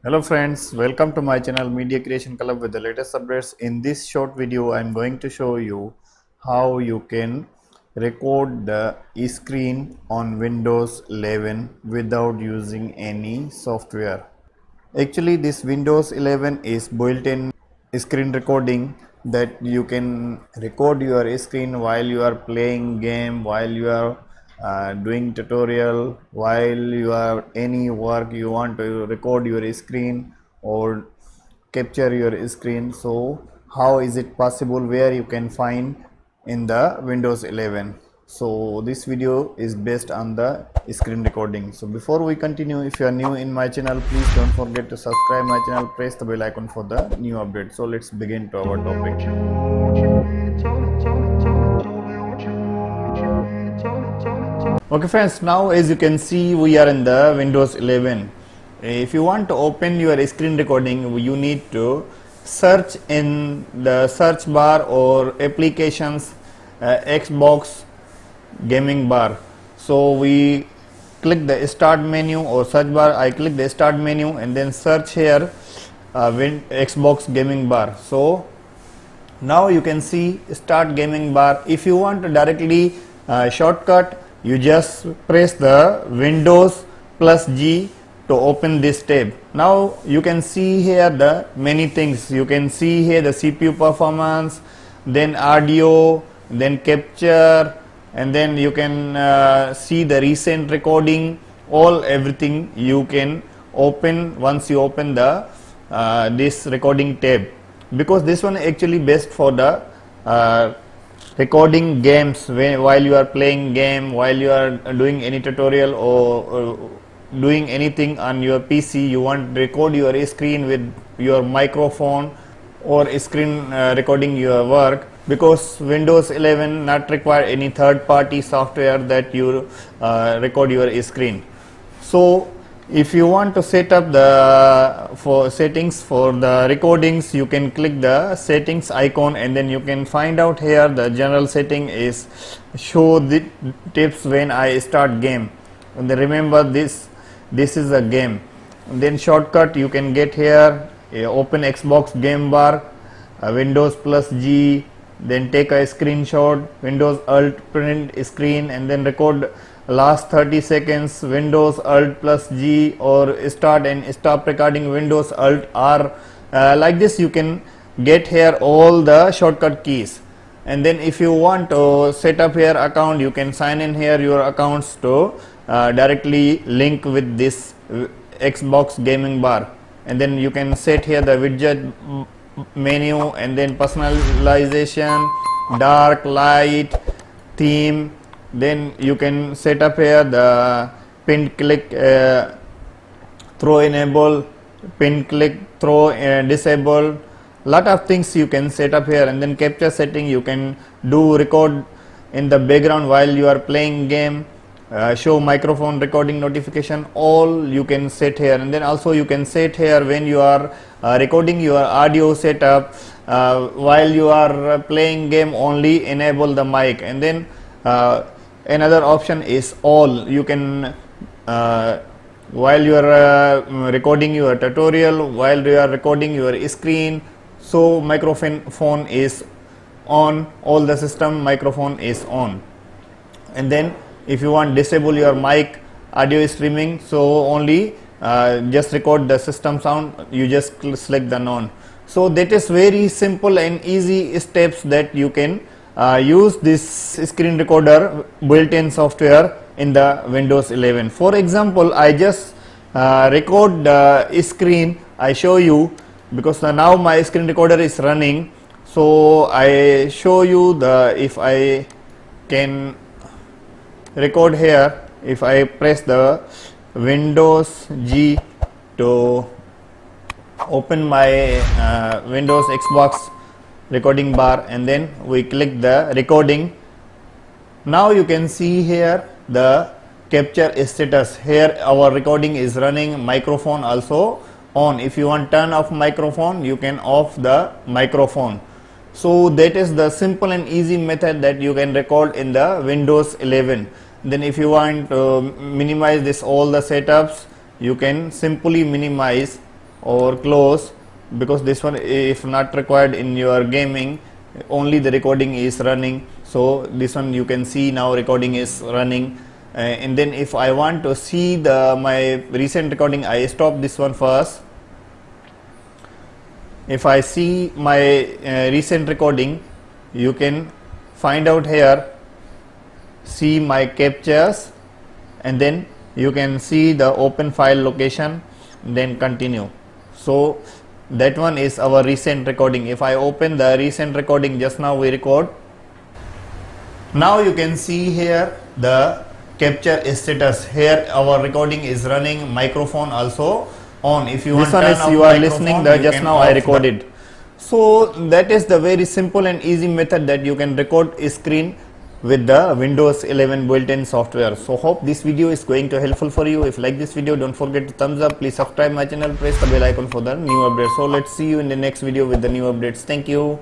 Hello friends, welcome to my channel Media Creation Club with the latest updates. In this short video, I am going to show you how you can record the screen on Windows 11 without using any software. Actually, this Windows 11 is built-in screen recording that you can record your screen while you are playing game, while you are doing tutorial, while you are any work you want to record your screen or capture your screen. So how is it possible, where you can find in the Windows 11? So this video is based on the screen recording. So before we continue, if you are new in my channel, please don't forget to subscribe my channel, press the bell icon for the new update. So let's begin to our topic. Okay friends, now as you can see, we are in the Windows 11. If you want to open your screen recording, you need to search in the search bar or applications Xbox gaming bar. So we click the start menu or search bar. I click the start menu and then search here Xbox gaming bar. So now you can see start gaming bar. If you want to directly shortcut, you just press the Windows plus G to open this tab. Now you can see here the many things. You can see here the CPU performance, then audio, then capture, and then you can see the recent recording. Everything you can open once you open the this recording tab, because this one actually best for the recording games while you are playing game, while you are doing any tutorial or doing anything on your PC. You want to record your screen with your microphone or screen recording your work, because Windows 11 not require any third party software that you record your screen. So if you want to set up the settings for the recordings, you can click the settings icon and then you can find out here the general setting is show the tips when I start game. And then remember this is a game. And then shortcut you can get here, open Xbox game bar, Windows plus G, then take a screenshot, Windows Alt print screen, and then record last 30 seconds, Windows Alt plus G, or start and stop recording, Windows Alt R. Like this you can get here all the shortcut keys. And then if you want to set up your account, you can sign in here your accounts to directly link with this Xbox gaming bar. And then you can set here the widget menu, and then personalization, dark, light, theme. Then you can set up here the pin click throw enable, pin click throw disable. Lot of things you can set up here. And then capture setting, you can do record in the background while you are playing game, show microphone recording notification, all you can set here. And then also you can set here when you are recording your audio setup, while you are playing game only enable the mic. And then another option is all. You can while you are recording your tutorial, while you are recording your screen, so microphone is on, all the system microphone is on. And then if you want disable your mic audio streaming, so only just record the system sound, you just select the none. So that is very simple and easy steps that you can use this screen recorder built-in software in the Windows 11. For example, I just record the screen, I show you, because now my screen recorder is running. So I show you if I can record here, if I press the Windows G to open my Windows Xbox recording bar, and then we click the recording. Now you can see here the capture status. Here our recording is running, microphone also on. If you want turn off microphone, you can off the microphone. So that is the simple and easy method that you can record in the Windows 11. Then if you want to minimize this all the setups, you can simply minimize or close, because this one if not required in your gaming, only the recording is running. So this one you can see now recording is running. And then if I want to see my recent recording, I stop this one first. If I see my recent recording, you can find out here, see my captures, and then you can see the open file location, then continue. So that one is our recent recording. If I open the recent recording, just now we record. Now you can see here the capture status. Here our recording is running, microphone also on. If you want to turn off you are listening microphone, just now I recorded. So that is the very simple and easy method that you can record a screen with the Windows 11 built-in software. So hope this video is going to helpful for you. If you like this video, don't forget to thumbs up. Please subscribe my channel, press the bell icon for the new updates. So let's see you in the next video with the new updates. Thank you.